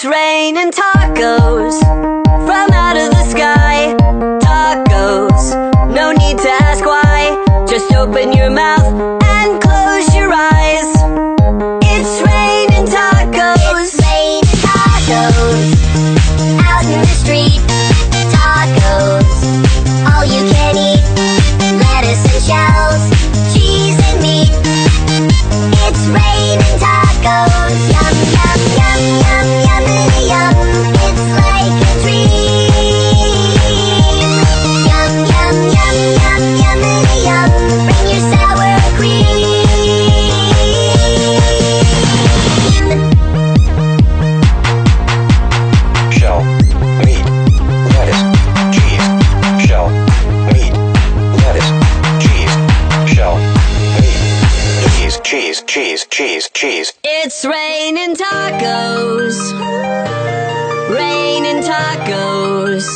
It's raining tacos from out of the sky. Tacos, no need to ask why. Just open your mouth and close your eyes. It's raining tacos. It's raining tacos out in the street. Tacos, all you can eat. Lettuce and shells, cheese and meat. It's raining tacos. Yum, yum, yum, yum, yummity yum. It's like a dream. Yum, yum, yum, yum, yummity yum. Bring your sour cream. Shell, meat, lettuce, cheese. Shell, meat, lettuce, cheese. Shell, meat, cheese, cheese, cheese, cheese. It's raining tacos. Raining tacos.